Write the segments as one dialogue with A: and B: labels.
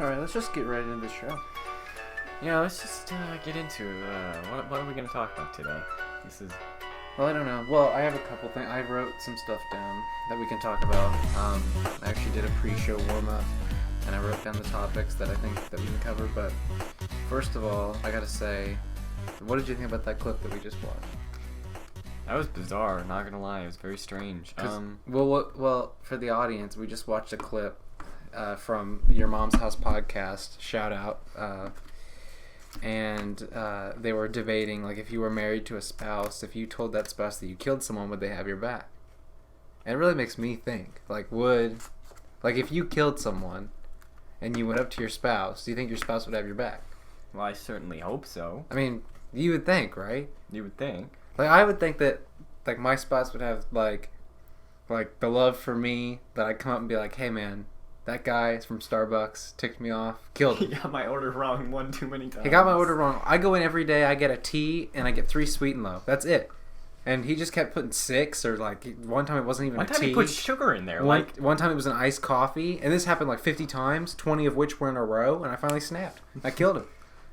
A: Alright, let's just get right into the show.
B: Yeah, let's just get into what are we going to talk about today? This is...
A: Well, I don't know. Well, I have a couple things. I wrote some stuff down that we can talk about. I actually did a pre-show warm-up, and I wrote down the topics that I think that we can cover. But first of all, I gotta say, what did you think about that clip that we just watched?
B: That was bizarre, not gonna lie. It was very strange.
A: Well, for the audience, we just watched a clip from Your Mom's House podcast, shout out, and they were debating, like, if you were married to a spouse, if you told that spouse that you killed someone, would they have your back? And it really makes me think, like, if you killed someone and you went up to your spouse, do you think your spouse would have your back?
B: Well, I certainly hope so.
A: I mean, you would think, right?
B: You would think.
A: Like, I would think that, like, my spouse would have, like the love for me, that I'd come up and be like, hey, man, that guy is from Starbucks, ticked me off, killed me.
B: He got my order wrong one too many times.
A: He got my order wrong. I go in every day, I get a tea, and I get 3 sweet and low. That's it. And he just kept putting 6, or, like, one time it wasn't even a tea.
B: One time he put sugar in there.
A: One time it was an iced coffee, and this happened like 50 times, 20 of which were in a row, and I finally snapped. I killed him.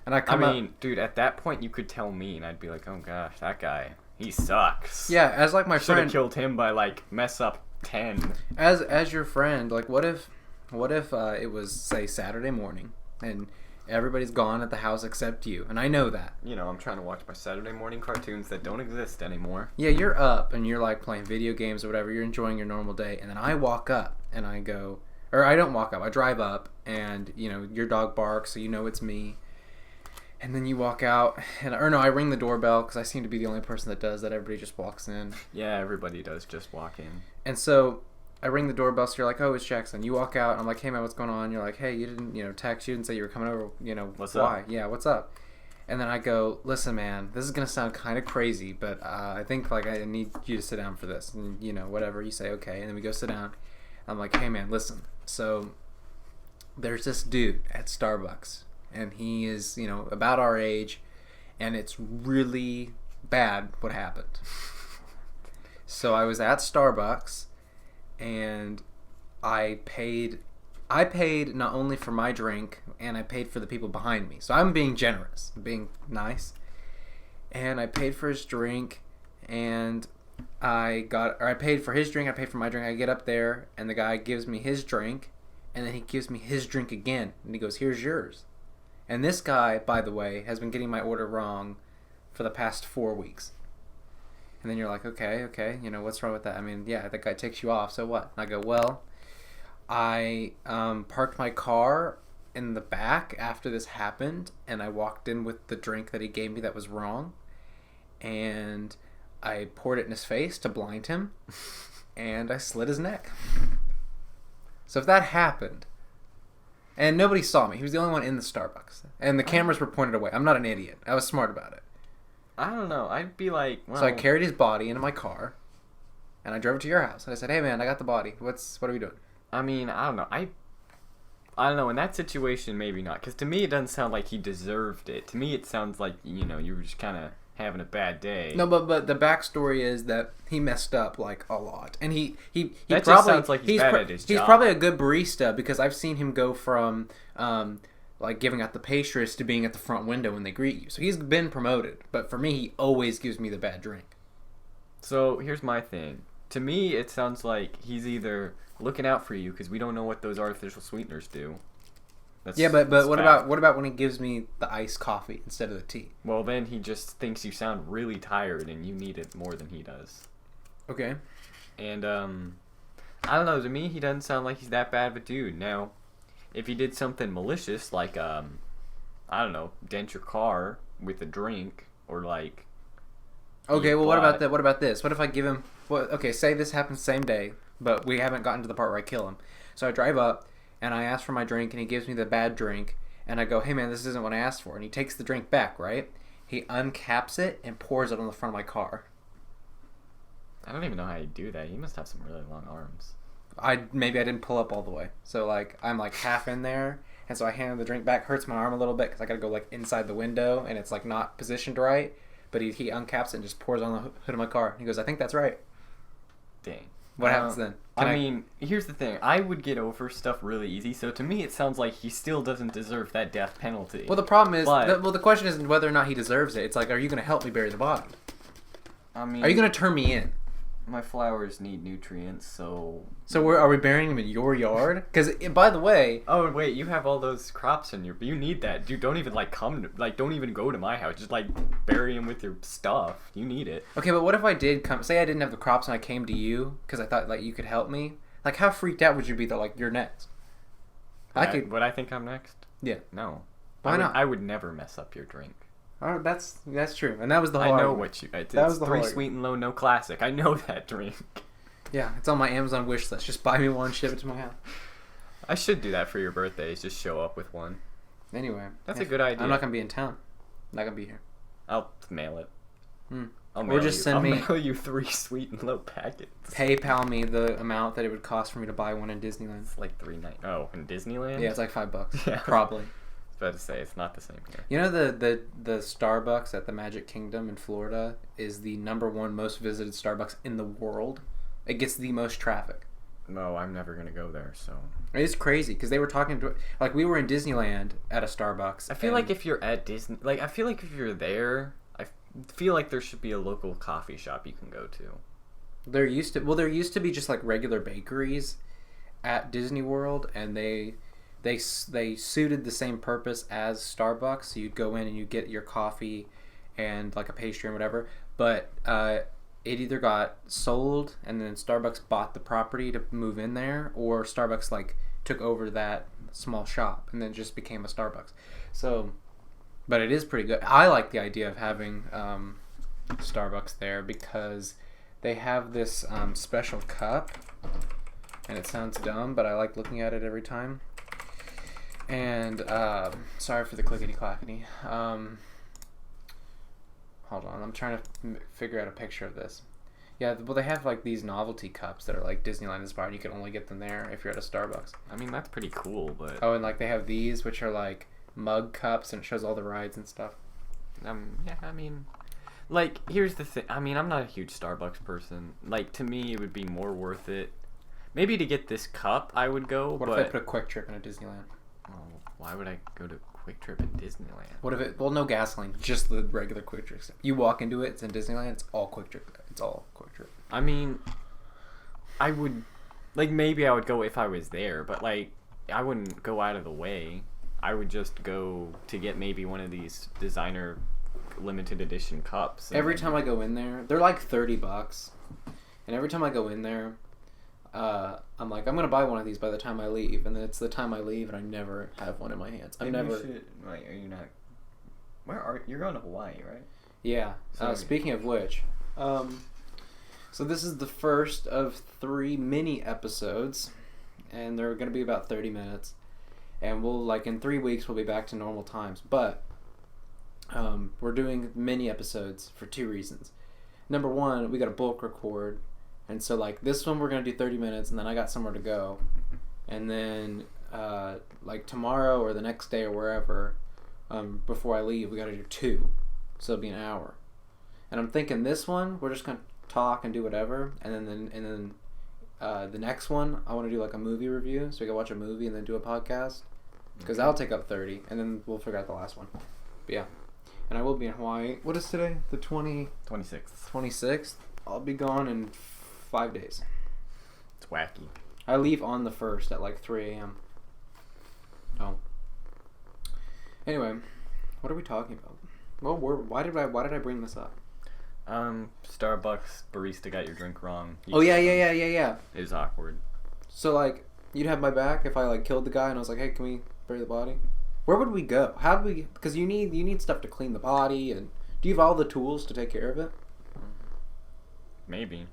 A: And I mean,
B: dude, at that point you could tell me, and I'd be like, oh gosh, that guy, he sucks.
A: Yeah, as like my friend.
B: Should have killed him by, like, mess up 10.
A: As your friend, like, what if it was, say, Saturday morning, and everybody's gone at the house except you, and I know that.
B: You know, I'm trying to watch my Saturday morning cartoons that don't exist anymore.
A: Yeah, you're up, and you're, like, playing video games or whatever, you're enjoying your normal day, and then I walk up, and I go, or I don't walk up, I drive up, and, you know, your dog barks, so you know it's me. And then you walk out, I ring the doorbell, because I seem to be the only person that does that. Everybody just walks in.
B: Yeah, everybody does just walk in.
A: And so I ring the doorbell, so you're like, oh, it's Jackson. You walk out, and I'm like, hey, man, what's going on? You're like, hey, you didn't, text. You didn't say you were coming over,
B: what's
A: why?
B: Up?
A: Yeah, what's up? And then I go, listen, man, this is going to sound kind of crazy, but I think, like, I need you to sit down for this. And, whatever. You say, okay. And then we go sit down. I'm like, hey, man, listen. So there's this dude at Starbucks. And he is, about our age, and it's really bad what happened. So I was at Starbucks, and I paid not only for my drink, and I paid for the people behind me. So I'm being generous, being nice. And I paid for his drink, and I paid for his drink, I paid for my drink. I get up there, and the guy gives me his drink, and then he gives me his drink again, and he goes, here's yours. And this guy, by the way, has been getting my order wrong for the past 4 weeks. And then you're like, okay, what's wrong with that? I mean, yeah, that guy takes you off, so what? And I go, well, I parked my car in the back after this happened, and I walked in with the drink that he gave me that was wrong, and I poured it in his face to blind him, and I slit his neck. So if that happened... And nobody saw me. He was the only one in the Starbucks. And the cameras were pointed away. I'm not an idiot. I was smart about it.
B: I don't know. I'd be like, well...
A: So I carried his body into my car, and I drove it to your house. And I said, hey, man, I got the body. What are we doing?
B: I mean, I don't know. I don't know. In that situation, maybe not. Because to me, it doesn't sound like he deserved it. To me, it sounds like, you were just kind of having a bad day.
A: No, but the backstory is that he messed up, like, a lot. And he
B: that
A: probably...
B: just sounds like he's bad at his job.
A: He's probably a good barista, because I've seen him go from, like, giving out the pastries to being at the front window when they greet you. So he's been promoted. But for me, he always gives me the bad drink.
B: So here's my thing. To me, it sounds like he's either looking out for you, because we don't know what those artificial sweeteners do.
A: But what about when he gives me the iced coffee instead of the tea?
B: Well, then he just thinks you sound really tired and you need it more than he does.
A: Okay.
B: And I don't know. To me, he doesn't sound like he's that bad of a dude. Now, if he did something malicious, like I don't know, dent your car with a drink, or like.
A: Okay. Well, what about that? What about this? What if I give him? Well, okay. Say this happens same day, but we haven't gotten to the part where I kill him. So I drive up. And I ask for my drink, and he gives me the bad drink. And I go, hey, man, this isn't what I asked for. And he takes the drink back, right? He uncaps it and pours it on the front of my car.
B: I don't even know how you do that. You must have some really long arms.
A: Maybe I didn't pull up all the way. So, like, I'm, like, half in there. And so I hand the drink back. Hurts my arm a little bit because I got to go, like, inside the window. And it's, like, not positioned right. But he uncaps it and just pours on the hood of my car. He goes, I think that's right.
B: Dang.
A: What happens then?
B: I mean, here's the thing. I would get over stuff really easy, so to me it sounds like he still doesn't deserve that death penalty.
A: Well, the problem is, the question isn't whether or not he deserves it. It's like, are you going to help me bury the body?
B: I mean,
A: are you going to turn me in?
B: My flowers need nutrients, so...
A: So are we burying them in your yard? Because, by the way...
B: Oh, wait, you have all those crops in your... You need that. Dude, don't even, don't even go to my house. Just, bury them with your stuff. You need it.
A: Okay, but what if I did come... Say I didn't have the crops and I came to you because I thought, you could help me? How freaked out would you be that, you're next?
B: Would I think I'm next?
A: Yeah.
B: No.
A: Why not?
B: I would never mess up your drink.
A: Oh, that's true, and that was the whole.
B: I know
A: argument.
B: what you. It's
A: that was the
B: 3
A: whole
B: sweet and low, no classic. I know that drink.
A: Yeah, it's on my Amazon wish list. Just buy me one, ship it to my house.
B: I should do that for your birthdays. Just show up with one.
A: Anyway,
B: that's a good idea.
A: I'm not gonna be in town. I'm not gonna be here.
B: I'll mail it.
A: Or just send me.
B: I'll mail you 3 sweet and low packets.
A: PayPal me the amount that it would cost for me to buy one in Disneyland.
B: It's like $3.99. Oh, in Disneyland?
A: Yeah, it's like $5.
B: Yeah,
A: probably.
B: I was about to say it's not the same here.
A: You know the Starbucks at the Magic Kingdom in Florida is the #1 most visited Starbucks in the world. It gets the most traffic.
B: No, I'm never gonna go there. So
A: it's crazy because they were talking to we were in Disneyland at a Starbucks.
B: I feel like if you're at Disney, I feel like if you're there, I feel like there should be a local coffee shop you can go to.
A: There used to be just regular bakeries at Disney World, and they suited the same purpose as Starbucks. So you'd go in and you'd get your coffee and a pastry and whatever. But it either got sold and then Starbucks bought the property to move in there, or Starbucks took over that small shop and then it just became a Starbucks. So, but it is pretty good. I like the idea of having Starbucks there because they have this special cup, and it sounds dumb, but I like looking at it every time. And sorry for the clickety-clackety. Hold on, I'm trying to figure out a picture of this. Yeah, well, they have these novelty cups that are Disneyland inspired. You can only get them there if you're at a Starbucks.
B: I mean, that's pretty cool, but...
A: Oh, and they have these, which are mug cups, and it shows all the rides and stuff.
B: Yeah, I mean... here's the thing. I mean, I'm not a huge Starbucks person. To me, it would be more worth it. Maybe to get this cup, I would go,
A: What if I put a Quick Trip in a Disneyland?
B: Oh, why would I go to Quick Trip in Disneyland?
A: What if it... Well, no gasoline, just the regular Quick Trip. You walk into it, it's in Disneyland, it's all Quick Trip. It's all Quick Trip.
B: I mean, I would... maybe I would go if I was there, but, I wouldn't go out of the way. I would just go to get maybe one of these designer limited edition cups.
A: Every time I go in there, they're $30. And every time I go in there, I'm I'm going to buy one of these by the time I leave. And then it's the time I leave and I never have one in my hands.
B: Are you not... You're going to Hawaii, right?
A: Yeah. Speaking of which, so this is the first of 3 mini episodes. And they're going to be about 30 minutes. And we'll, in 3 weeks, we'll be back to normal times. But we're doing mini episodes for 2 reasons. Number 1, we got to bulk record. And so, this one we're going to do 30 minutes, and then I got somewhere to go. And then, tomorrow or the next day or wherever, before I leave, we got to do 2. So it'll be an hour. And I'm thinking this one, we're just going to talk and do whatever. And then the next one, I want to do, a movie review. So we can watch a movie and then do a podcast. Because that'll take up 30. And then we'll figure out the last one. But yeah. And I will be in Hawaii. What is today? The
B: 26th.
A: 26th. I'll be gone in 5 days.
B: It's wacky.
A: I leave on the 1st at 3 a.m. Oh. Anyway, what are we talking about? Well, why did I bring this up?
B: Starbucks barista got your drink wrong.
A: Yeah.
B: It was awkward.
A: So you'd have my back if I killed the guy and I was like, hey, can we bury the body? Where would we go? How do we? Because you need stuff to clean the body, and do you have all the tools to take care of it?
B: Maybe.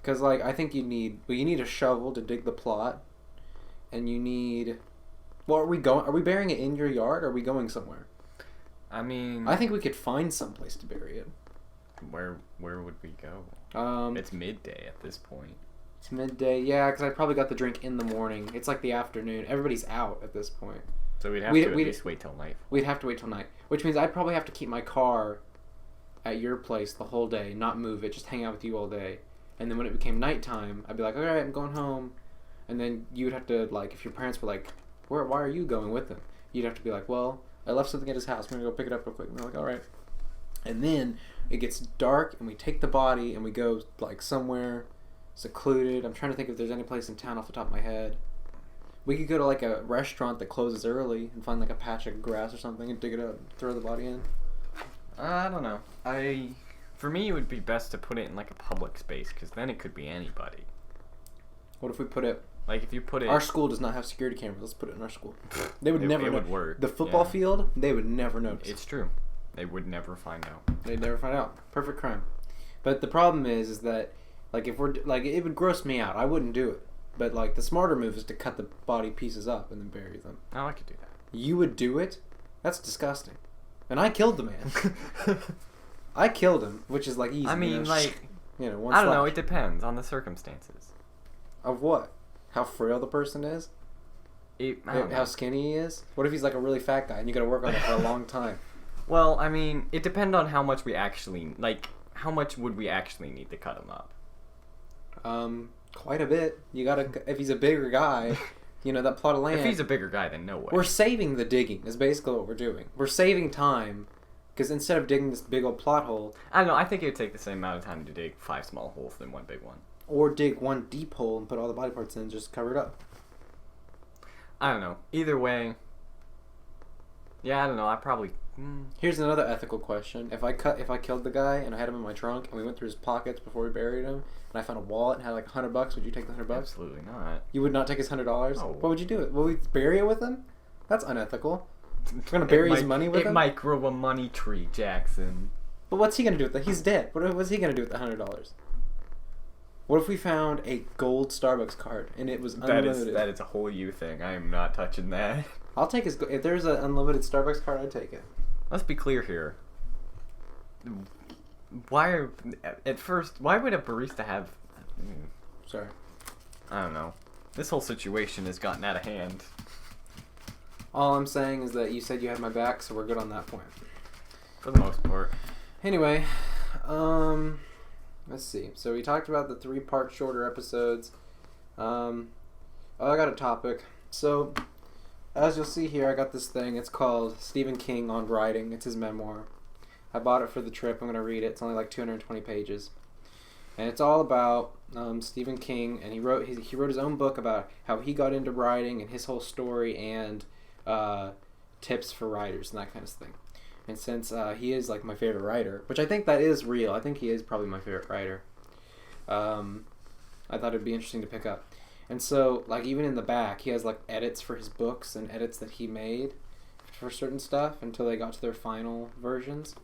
A: Because I think you need a shovel to dig the plot, and you need. Well, are we burying it in your yard, or are we going somewhere?
B: I mean,
A: I think we could find someplace to bury it.
B: Where would we go? It's midday at this point.
A: It's midday, yeah, because I probably got the drink in the morning. It's the afternoon. Everybody's out at this point.
B: So we'd have to at least wait till night.
A: We'd have to wait till night, which means I'd probably have to keep my car at your place the whole day, not move it, just hang out with you all day. And then when it became nighttime, I'd be like, all right, I'm going home. And then you would have to, like, if your parents were like, why are you going with him? You'd have to be like, well, I left something at his house. I'm going to go pick it up real quick. And they're like, all right. And then it gets dark, and we take the body, and we go, like, somewhere secluded. I'm trying to think if there's any place in town off the top of my head. We could go to, like, a restaurant that closes early and find, like, a patch of grass or something and dig it up and throw the body in.
B: I don't know. For me, it would be best to put it in, like, a public space, because then it could be anybody.
A: What if we put it...
B: Like, if you put it...
A: Our school does not have security cameras. Let's put it in our school. They would never know.
B: It would work.
A: The football field, they would never notice.
B: It's true. They would never find out.
A: They'd never find out. Perfect crime. But the problem is that, like, if we're... Like, it would gross me out. I wouldn't do it. But, like, the smarter move is to cut the body pieces up and then bury them.
B: Oh, I could do that.
A: You would do it? That's disgusting. And I killed the man. I killed him, which is, like, easy.
B: I mean, like...
A: You know, one
B: I don't know.
A: slash.
B: It depends on the circumstances.
A: Of what? How frail the person is? How skinny he is? What if he's, like, a really fat guy and you gotta work on it for a long time?
B: Well, I mean, it depends on how much we actually... Like, how much would we actually need to cut him up?
A: Quite a bit. You gotta... If he's a bigger guy... You know, that plot of land...
B: If he's a bigger guy, then no way.
A: We're saving the digging, is basically what we're doing. We're saving time, because instead of digging this big old plot hole...
B: I don't know, I think it would take the same amount of time to dig 5 small holes than one big one.
A: Or dig one deep hole and put all the body parts in and just cover it up.
B: I don't know. Either way... Yeah, I don't know, I probably...
A: Here's another ethical question. If I killed the guy and I had him in my trunk and we went through his pockets before we buried him, and I found a wallet and had like $100, would you take the $100?
B: Absolutely not.
A: You would not take his $100?
B: No.
A: What would you do? Will we bury it with him? That's unethical. We're gonna bury his money with him?
B: It might grow a money tree, Jackson.
A: But what's he gonna do with it? He's dead. What's he gonna do with the $100? What if we found a gold Starbucks card and it was unlimited?
B: That is a whole you thing. I am not touching that.
A: I'll take his... If there's an unlimited Starbucks card, I'd take it.
B: Let's be clear here. Why would a barista have...
A: Sorry.
B: I don't know. This whole situation has gotten out of hand.
A: All I'm saying is that you said you had my back, so we're good on that point.
B: For the most part.
A: Anyway, let's see. So we talked about the 3-part shorter episodes. I got a topic. So... As you'll see here, I got this thing. It's called Stephen King on Writing. It's his memoir. I bought it for the trip. I'm going to read it. It's only like 220 pages. And it's all about Stephen King. And he wrote his own book about how he got into writing and his whole story and tips for writers and that kind of thing. And since he is like my favorite writer, which I think that is real. I think he is probably my favorite writer. I thought it'd be interesting to pick up. And so, like, even in the back, he has, like, edits for his books and edits that he made for certain stuff until they got to their final versions.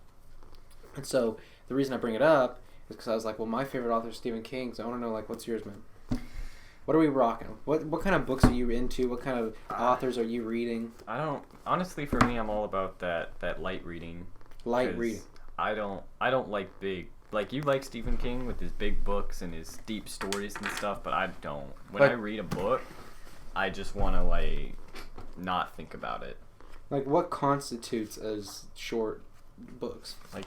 A: And so, the reason I bring it up is because I was like, well, my favorite author is Stephen King, so I want to know, like, what's yours, man? What are we rocking? What kind of books are you into? What kind of authors are you reading?
B: Honestly, for me, I'm all about that light reading.
A: Light reading.
B: I don't like big... Like, you like Stephen King with his big books and his deep stories and stuff, but I don't. When I read a book, I just want to, like, not think about it. Like, what constitutes as short books? Like,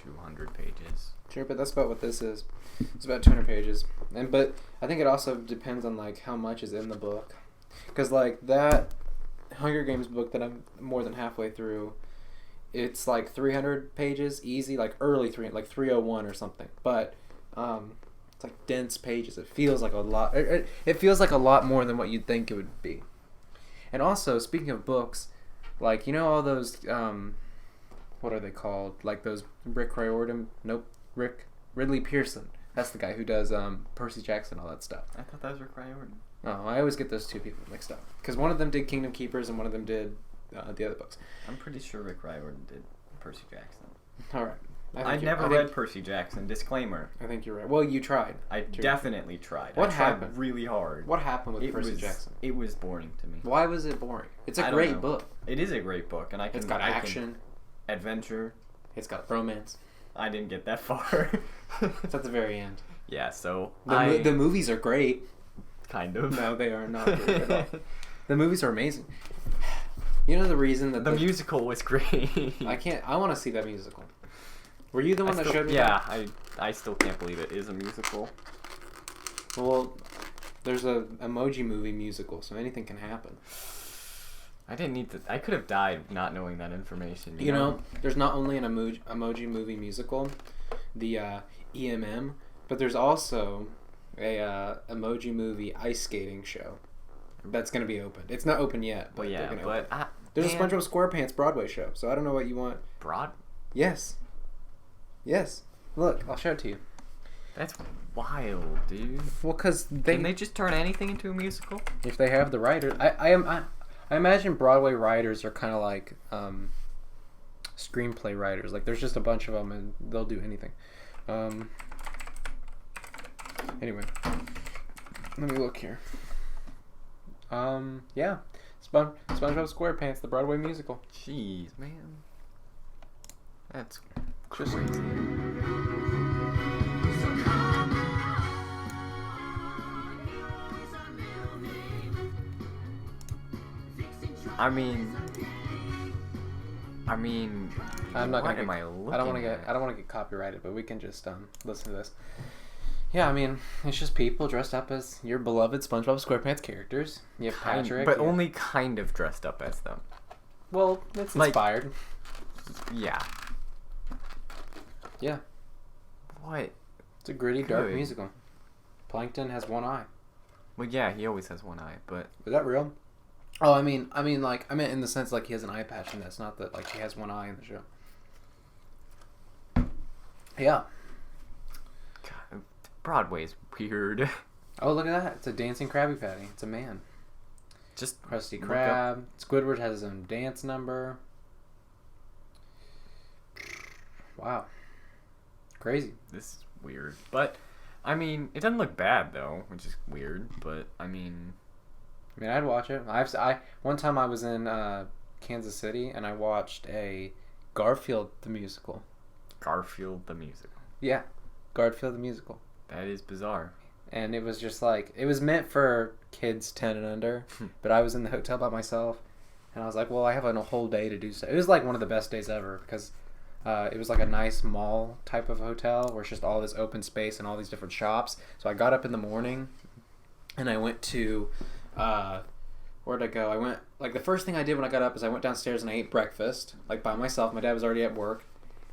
B: 200 pages.
A: Sure, but that's about what this is. It's about 200 pages. But I think it also depends on, like, how much is in the book. Because, like, that Hunger Games book that I'm more than halfway through... It's like 300 pages, easy, like early 300, like 301 or something. But it's like dense pages. It feels like a lot. It feels like a lot more than what you'd think it would be. And also, speaking of books, like, you know all those, what are they called? Like those Ridley Pearson. That's the guy who does Percy Jackson, all that stuff.
B: I thought that was Rick Riordan.
A: Oh, I always get those two people mixed up. Because one of them did Kingdom Keepers and one of them did... the other books.
B: I'm pretty sure Rick Riordan did Percy Jackson.
A: All right.
B: I never read Percy Jackson. Disclaimer.
A: I think you're right. Well, you tried.
B: I definitely tried.
A: What
B: happened?
A: Tried
B: really hard.
A: What happened with Percy Jackson?
B: It was boring to me.
A: Why was it boring? It's a great book.
B: It is a great book, and
A: it's got action,
B: adventure.
A: It's got romance.
B: I didn't get that far.
A: It's at the very end.
B: Yeah, so
A: the movies are great.
B: Kind of.
A: No, they are not great at all. The movies are amazing. You know the reason that
B: the musical was great.
A: I want to see that musical. Were you the one that showed me that?
B: Yeah, I still can't believe it is a musical.
A: Well, there's a Emoji Movie musical, so anything can happen.
B: I didn't need to. I could have died not knowing that information.
A: You know, there's not only an Emoji Movie musical, the EMM, but there's also a Emoji Movie ice skating show that's going to be open. It's not open yet, but
B: yeah,
A: they're going to
B: but
A: open. There's a SpongeBob SquarePants Broadway show, so I don't know what you want. Yes. Look, I'll show it to you.
B: That's wild, dude.
A: Well, because
B: can they just turn anything into a musical?
A: If they have the writers, I imagine Broadway writers are kind of like screenplay writers. Like, there's just a bunch of them, and they'll do anything. Anyway, let me look here. Yeah, SpongeBob SquarePants, the Broadway musical.
B: Jeez, man, that's crazy. I mean,
A: I'm not
B: what
A: gonna.
B: am I looking
A: I don't want to get copyrighted, but we can just listen to this. Yeah, I mean, it's just people dressed up as your beloved SpongeBob SquarePants characters. You have Patrick,
B: but only kind of dressed up as them.
A: Well, it's inspired.
B: Yeah.
A: Yeah.
B: What?
A: It's a gritty, dark musical. Plankton has one eye.
B: Well, yeah, he always has one eye, but
A: is that real? Oh, I mean, like, I meant in the sense like he has an eye patch in this, not that like he has one eye in the show. Yeah.
B: God, Broadway's weird.
A: Oh, look at that! It's a dancing Krabby Patty. It's a man.
B: Just
A: Krusty Krab. Squidward has his own dance number. Wow. Crazy.
B: This is weird, but I mean, it doesn't look bad though, which is weird. But I mean,
A: I'd watch it. One time I was in Kansas City and I watched a Garfield the musical.
B: Garfield the musical.
A: Yeah, Garfield the musical.
B: That is bizarre.
A: And it was just like, it was meant for kids 10 and under, but I was in the hotel by myself, and I was like, well, I have a whole day to do so. It was like one of the best days ever because it was like a nice mall type of hotel where it's just all this open space and all these different shops. So I got up in the morning and I went to where'd I go? I went, like, the first thing I did when I got up is I went downstairs and I ate breakfast, like, by myself. My dad was already at work,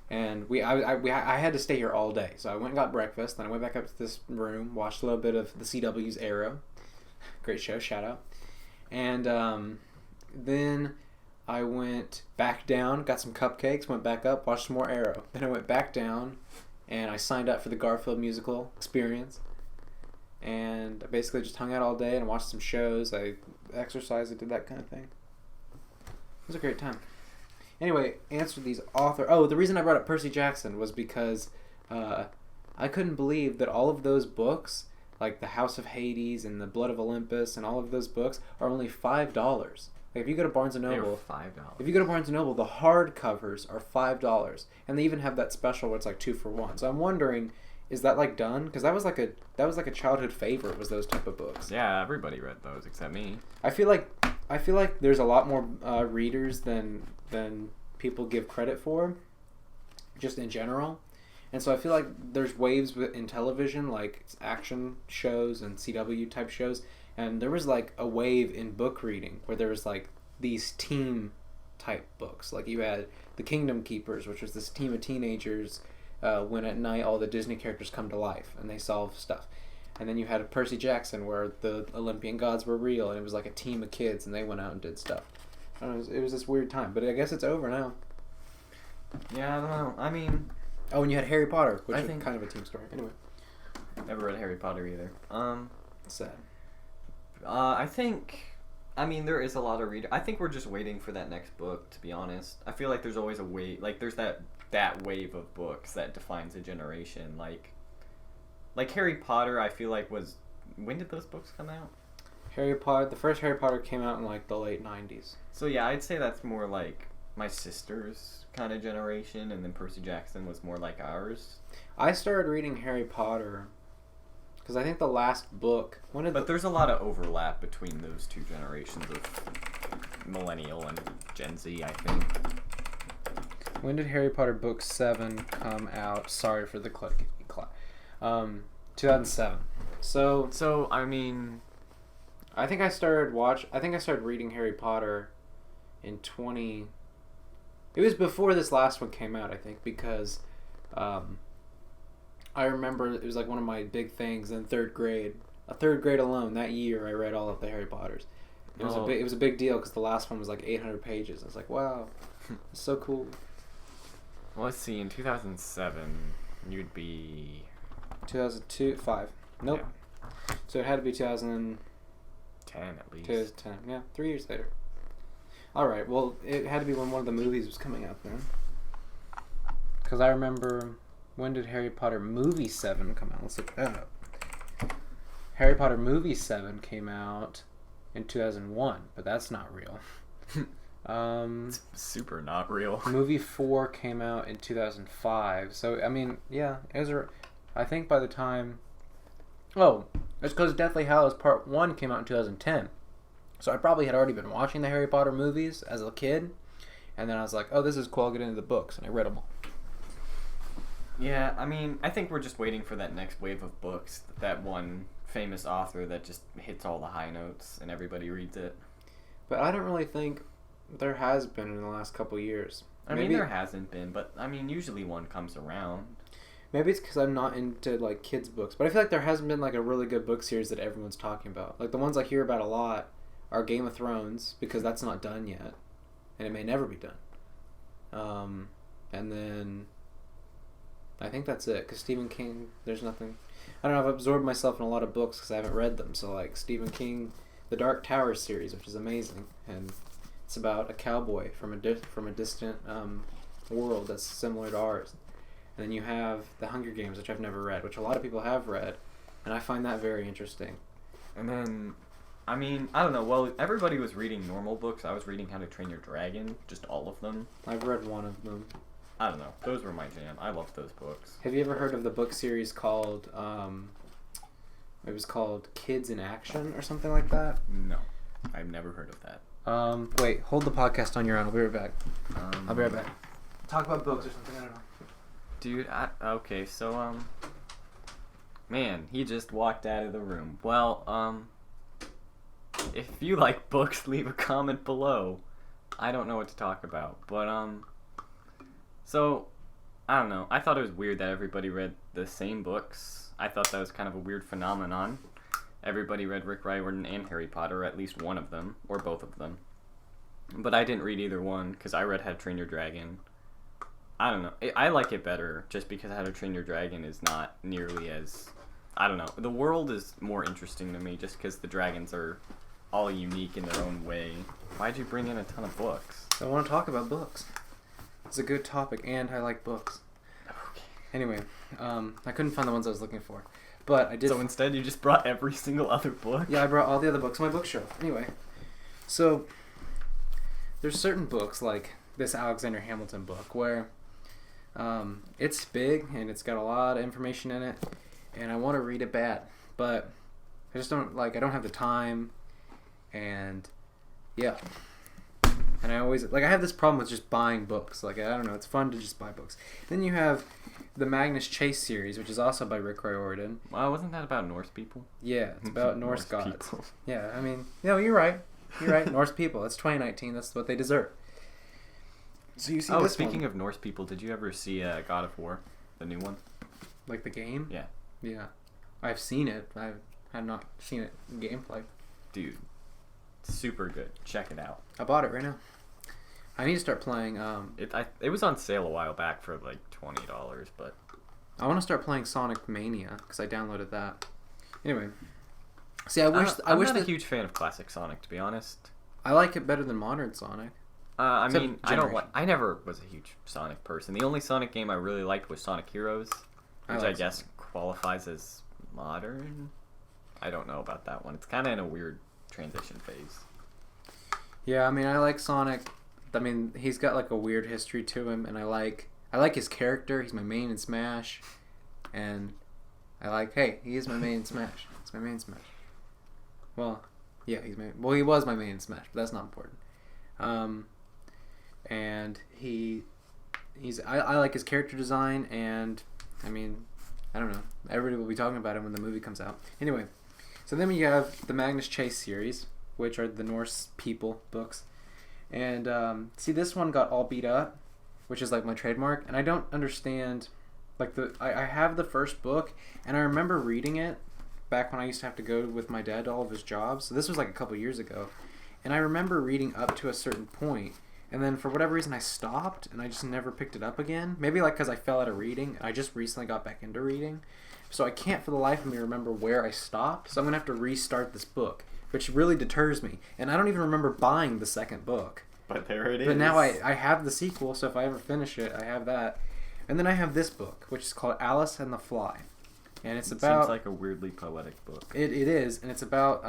A: and I had to stay here all day. So I went and got breakfast, then I went back up to this room, watched a little bit of the CW's Arrow. Great show, shout out. And then I went back down, got some cupcakes, went back up, watched some more Arrow. Then I went back down, and I signed up for the Garfield musical experience. And I basically just hung out all day and watched some shows. I exercised, I did that kind of thing. It was a great time. Anyway, answer these author. Oh, the reason I brought up Percy Jackson was because I couldn't believe that all of those books, like The House of Hades and The Blood of Olympus and all of those books, are only $5. Like, if you go to Barnes & Noble,
B: $5.
A: If you go to Barnes & Noble, the hardcovers are $5, and they even have that special where it's like 2 for 1. So I'm wondering, is that like done? Because that was like a childhood favorite, was those type of books.
B: Yeah, everybody read those except me.
A: I feel like there's a lot more readers than people give credit for, just in general. And so I feel like there's waves in television, like action shows and CW type shows, and there was like a wave in book reading where there was like these team type books. Like you had The Kingdom Keepers, which was this team of teenagers when at night all the Disney characters come to life and they solve stuff. And then you had a Percy Jackson where the Olympian gods were real, and it was like a team of kids and they went out and did stuff. I don't know, it was this weird time, but I guess it's over now.
B: Yeah, I don't know. I mean...
A: Oh, and you had Harry Potter, which is kind of a team story. Anyway.
B: Never read Harry Potter either.
A: Sad.
B: I think... I mean, there is a lot of readers. I think we're just waiting for that next book, to be honest. I feel like there's always a wave... Like, there's that wave of books that defines a generation. Like Harry Potter, I feel like was... When did those books come out?
A: The first Harry Potter came out in, like, the late 90s.
B: So, yeah, I'd say that's more like my sister's kind of generation, and then Percy Jackson was more like ours.
A: I started reading Harry Potter because I think the last book...
B: But there's a lot of overlap between those two generations of Millennial and Gen Z, I think.
A: When did Harry Potter Book 7 come out? Sorry for the click. 2007.
B: So I mean,
A: I think I started reading Harry Potter in 20. It was before this last one came out, I think, because I remember it was like one of my big things in third grade. Third grade alone, that year I read all of the Harry Potters. It was a big deal because the last one was like 800 pages. I was like, wow, it's so cool.
B: Well, let's see. In 2007, you'd be
A: 2002, 5. Nope.
B: Yeah.
A: So it had to be 2010
B: at least.
A: 2010. Yeah, 3 years later. All right. Well, it had to be when one of the movies was coming out then. Because I remember, when did Harry Potter Movie 7 come out? Let's look that up. Harry Potter Movie 7 came out in 2001, but that's not real.
B: It's super not real.
A: Movie 4 came out in 2005. So, I mean, yeah, it was. I think by the time. Oh, it's because Deathly Hallows Part 1 came out in 2010. So I probably had already been watching the Harry Potter movies as a kid. And then I was like, oh, this is cool, I'll get into the books. And I read them all.
B: Yeah, I mean, I think we're just waiting for that next wave of books. That one famous author that just hits all the high notes and everybody reads it.
A: But I don't really think there has been in the last couple years.
B: I mean, there hasn't been, but I mean, usually one comes around.
A: Maybe it's because I'm not into like kids' books, but I feel like there hasn't been like a really good book series that everyone's talking about. Like the ones I hear about a lot are Game of Thrones, because that's not done yet, and it may never be done. And then I think that's it, because Stephen King, there's nothing. I don't know, I've absorbed myself in a lot of books because I haven't read them. So like Stephen King, the Dark Tower series, which is amazing, and it's about a cowboy from a distant world that's similar to ours. And then you have The Hunger Games, which I've never read, which a lot of people have read, and I find that very interesting.
B: And then, I mean, I don't know. Well, everybody was reading normal books. I was reading How to Train Your Dragon, just all of them.
A: I've read one of them.
B: I don't know. Those were my jam. I loved those books.
A: Have you ever heard of the book series called, it was called Kids in Action or something like that?
B: No. I've never heard of that.
A: Wait, hold the podcast on your own. I'll be right back. I'll be right back. Talk about books or something, I don't know.
B: Dude, okay, so, man, he just walked out of the room. Well, if you like books, leave a comment below. I don't know what to talk about, but, so, I don't know. I thought it was weird that everybody read the same books. I thought that was kind of a weird phenomenon. Everybody read Rick Riordan and Harry Potter, or at least one of them, or both of them. But I didn't read either one, because I read How to Train Your Dragon. I don't know. I like it better, just because How to Train Your Dragon is not nearly as... I don't know. The world is more interesting to me, just because the dragons are all unique in their own way. Why'd you bring in a ton of books?
A: I want to talk about books. It's a good topic, and I like books.
B: Okay.
A: Anyway, I couldn't find the ones I was looking for, but I did.
B: So instead, you just brought every single other book?
A: Yeah, I brought all the other books on my bookshelf. Anyway, so there's certain books, like this Alexander Hamilton book, where it's big and it's got a lot of information in it, and I want to read it bad, but I just don't I don't have the time, and yeah. And I always, I have this problem with just buying books. I don't know, it's fun to just buy books. Then you have the Magnus Chase series, which is also by Rick Riordan.
B: Well, wasn't that about Norse people?
A: Yeah, it's about Norse gods.
B: People.
A: Yeah, I mean, no, you're right. You're right, Norse people. It's 2019, that's what they deserve. So you see
B: speaking of Norse people, did you ever see God of War, the new one?
A: Like the game?
B: Yeah.
A: Yeah. I've seen it. I have not seen it in gameplay.
B: Dude, super good. Check it out.
A: I bought it right now. I need to start playing.
B: It was on sale a while back for like $20, but
A: I want to start playing Sonic Mania because I downloaded that. Anyway, see, I wish
B: I'm not a huge fan of classic Sonic, to be honest.
A: I like it better than modern Sonic.
B: I mean, I never was a huge Sonic person. The only Sonic game I really liked was Sonic Heroes, which I guess qualifies as modern. I don't know about that one. It's kind of in a weird transition phase.
A: Yeah, I mean, I like Sonic. I mean, he's got like a weird history to him, and I like his character. He's my main in Smash, and he is my main in Smash. It's my main in Smash. Well, yeah, he was my main in Smash, but that's not important. And he I like his character design, and I mean, I don't know. Everybody will be talking about him when the movie comes out. Anyway, so then we have the Magnus Chase series, which are the Norse people books. And see, this one got all beat up, which is like my trademark, and I don't understand. Like I have the first book, and I remember reading it back when I used to have to go with my dad to all of his jobs. So this was like a couple years ago, and I remember reading up to a certain point, and then for whatever reason I stopped, and I just never picked it up again. Maybe like because I fell out of reading. I just recently got back into reading, so I can't for the life of me remember where I stopped. So I'm gonna have to restart this book, which really deters me. And I don't even remember buying the second book.
B: But there it is.
A: But now I have the sequel, so if I ever finish it, I have that. And then I have this book, which is called Alice and the Fly. And it
B: seems like a weirdly poetic book.
A: It is, and it's about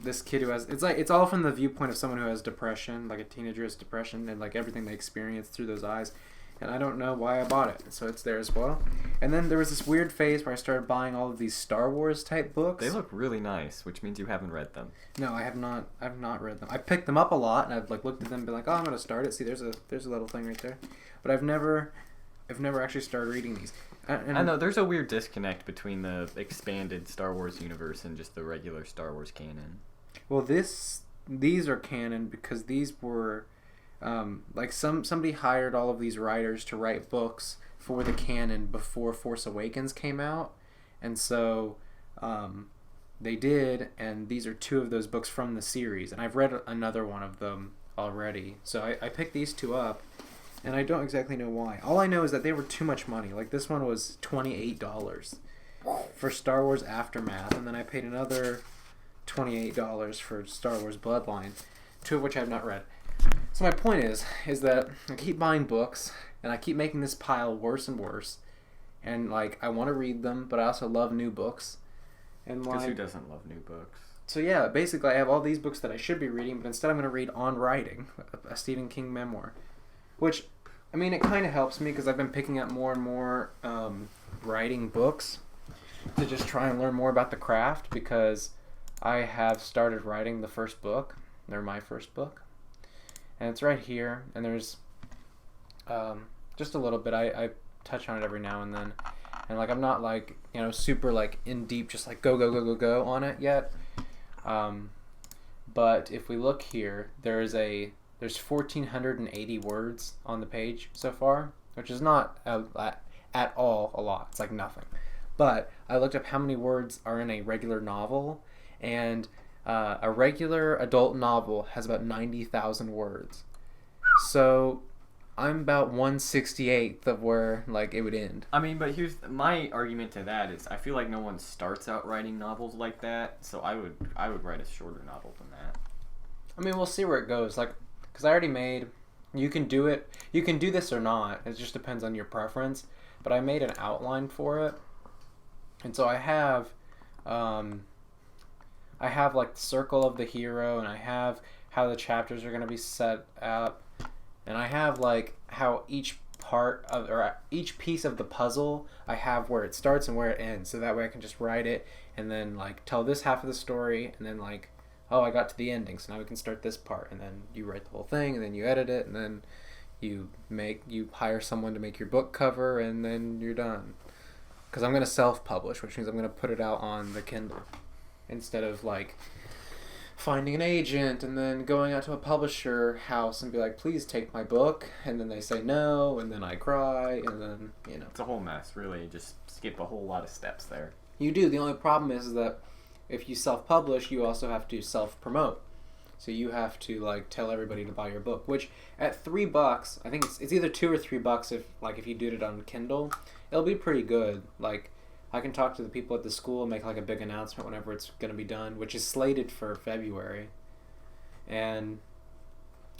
A: this kid who has... It's all from the viewpoint of someone who has depression, like a teenager has depression, and like everything they experience through those eyes. And I don't know why I bought it, so it's there as well. And then there was this weird phase where I started buying all of these Star Wars type books.
B: They look really nice, which means you haven't read them.
A: No, I have not. I've not read them. I picked them up a lot, and I've like looked at them and been like, oh, I'm gonna start it. See, there's a little thing right there. But I've never actually started reading these. And
B: I know there's a weird disconnect between the expanded Star Wars universe and just the regular Star Wars canon.
A: Well, these are canon because these were. Like somebody hired all of these writers to write books for the canon before Force Awakens came out, and so they did, and these are two of those books from the series, and I've read another one of them already, so I picked these two up, and I don't exactly know why. All I know is that they were too much money. Like this one was $28 for Star Wars Aftermath, and then I paid another $28 for Star Wars Bloodline, two of which I have not read. So my point is that I keep buying books, and I keep making this pile worse and worse, and like I want to read them, but I also love new books. And
B: because who doesn't love new books?
A: So yeah, basically I have all these books that I should be reading, but instead I'm going to read On Writing, a Stephen King memoir, which, I mean, it kind of helps me because I've been picking up more and more writing books to just try and learn more about the craft, because I have started writing the first book, or my first book. And it's right here, and there's just a little bit. I touch on it every now and then, and like I'm not like super like in deep, just like go on it yet. But if we look here, there's 1,480 words on the page so far, which is not at all a lot. It's like nothing. But I looked up how many words are in a regular novel, and a regular adult novel has about 90,000 words. So I'm about 1/68th of where like it would end.
B: I mean, but here's my argument to that is I feel like no one starts out writing novels like that, so I would write a shorter novel than that.
A: I mean, we'll see where it goes. Like, because I already made. You can do it. You can do this or not. It just depends on your preference. But I made an outline for it, and so I have like the circle of the hero, and I have how the chapters are going to be set up, and I have like how each part of, or each piece of the puzzle, I have where it starts and where it ends, so that way I can just write it and then like tell this half of the story, and then like, oh, I got to the ending, so now we can start this part, and then you write the whole thing, and then you edit it, and then you hire someone to make your book cover, and then you're done. Because I'm going to self-publish, which means I'm going to put it out on the Kindle instead of like finding an agent and then going out to a publisher house and be like, please take my book, and then they say no, and then I cry, and then
B: it's a whole mess. Really, just skip a whole lot of steps there.
A: You do. The only problem is that if you self-publish, you also have to self-promote, so you have to like tell everybody to buy your book, which at $3, I think it's either $2 or $3 if you do it on Kindle, it'll be pretty good. Like, I can talk to the people at the school and make like a big announcement whenever it's going to be done, which is slated for February. And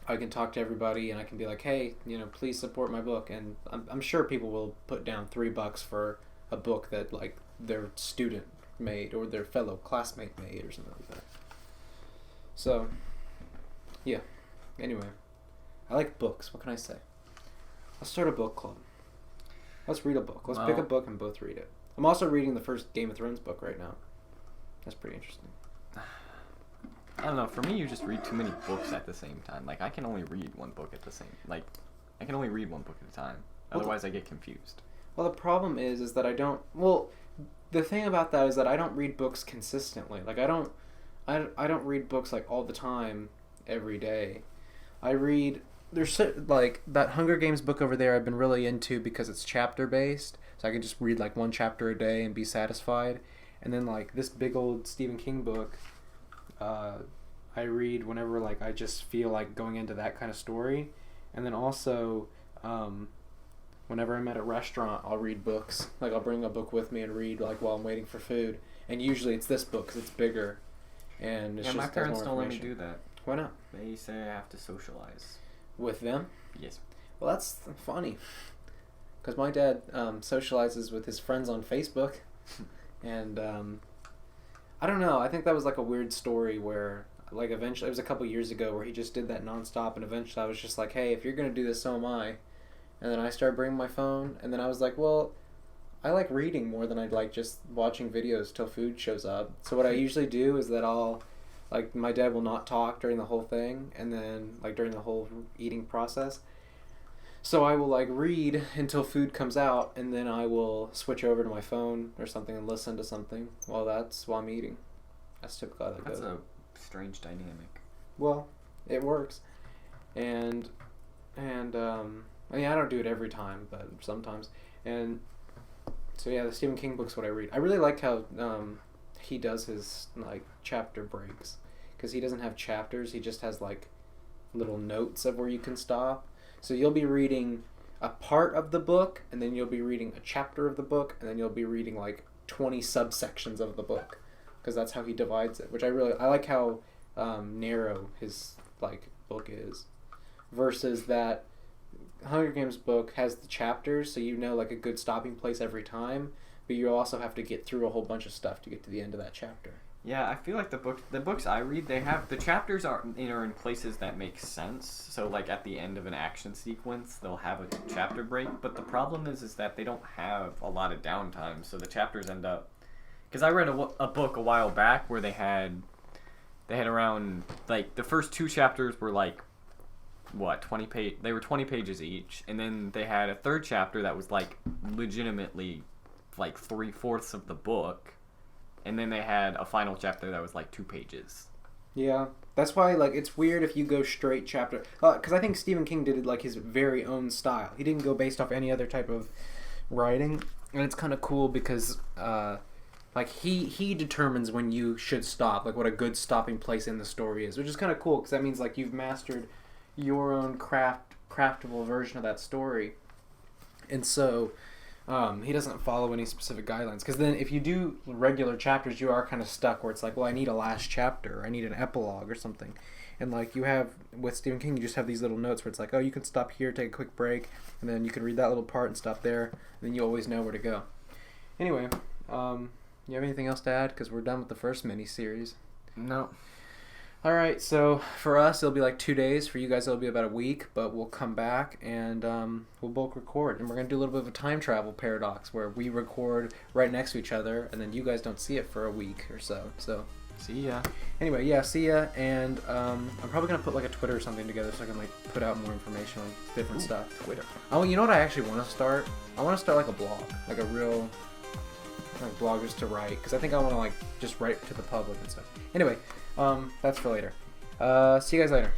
A: I can talk to everybody and I can be like, hey, please support my book. And I'm sure people will put down $3 for a book that like their student made or their fellow classmate made or something like that. So, yeah. Anyway, I like books. What can I say? Let's start a book club. Let's read a book. Let's pick a book and both read it. I'm also reading the first Game of Thrones book right now. That's pretty interesting.
B: I don't know. For me, you just read too many books at the same time. Like, I can only read one book at a time. Otherwise, I get confused.
A: Well, the problem is that I don't. Well, the thing about that is that I don't read books consistently. Like I don't read books like all the time, every day. I read. There's like that Hunger Games book over there. I've been really into because it's chapter based, so I can just read like one chapter a day and be satisfied. And then like this big old Stephen King book, I read whenever like I just feel like going into that kind of story. And then also, whenever I'm at a restaurant, I'll read books. Like I'll bring a book with me and read like while I'm waiting for food. And usually it's this book because it's bigger. And it's
B: Yeah,
A: just
B: my
A: has
B: parents
A: more
B: don't let me
A: information.
B: do that.
A: Why not?
B: They say I have to socialize.
A: With them?
B: Yes.
A: Well, that's funny. Because my dad socializes with his friends on Facebook. And I don't know. I think that was like a weird story where like eventually, it was a couple years ago where he just did that nonstop. And eventually I was just like, hey, if you're going to do this, so am I. And then I started bringing my phone. And then I was like, well, I like reading more than I'd like just watching videos till food shows up. So what I usually do is that I'll, like, my dad will not talk during the whole thing, and then, like, during the whole eating process. So I will, like, read until food comes out, and then I will switch over to my phone or something and listen to something while I'm eating. That's typically how that goes.
B: That's a strange dynamic.
A: Well, it works. And I mean, I don't do it every time, but sometimes. And so yeah, the Stephen King book's what I read. I really like how he does his like chapter breaks, because he doesn't have chapters. He just has like little notes of where you can stop. So you'll be reading a part of the book, and then you'll be reading a chapter of the book, and then you'll be reading like 20 subsections of the book, because that's how he divides it. Which I like how narrow his like book is, versus that Hunger Games book has the chapters, so you know like a good stopping place every time, but you also have to get through a whole bunch of stuff to get to the end of that chapter.
B: Yeah, I feel like the books I read, they have the chapters are in places that make sense. So like at the end of an action sequence, they'll have a chapter break. But the problem is that they don't have a lot of downtime. So the chapters end up, because I read a book a while back where they had around like the first two chapters were like what 20 page. They were 20 pages each, and then they had a third chapter that was like legitimately like 3/4 of the book. And then they had a final chapter that was like 2 pages.
A: Yeah, that's why like it's weird if you go straight chapter. Because I think Stephen King did it like his very own style. He didn't go based off any other type of writing, and it's kind of cool because like he determines when you should stop, like what a good stopping place in the story is, which is kind of cool because that means like you've mastered your own craftable version of that story, and so. He doesn't follow any specific guidelines, because then if you do regular chapters, you are kind of stuck where it's like, well, I need a last chapter, or I need an epilogue or something, and like you have with Stephen King, you just have these little notes where it's like, oh, you can stop here, take a quick break, and then you can read that little part and stop there, and then you always know where to go. Anyway, you have anything else to add? Because we're done with the first mini-series.
B: No.
A: All right, so for us, it'll be like 2 days. For you guys, it'll be about a week, but we'll come back and we'll bulk record. And we're going to do a little bit of a time travel paradox where we record right next to each other, and then you guys don't see it for a week or so. So
B: See ya.
A: anyway, yeah, see ya. And I'm probably going to put like a Twitter or something together so I can like put out more information on different stuff.
B: Twitter.
A: Oh, you know what I actually want to start? I want to start like a blog, like a real like blog just to write, because I think I want to like just write to the public and stuff. Anyway, that's for later. See you guys later.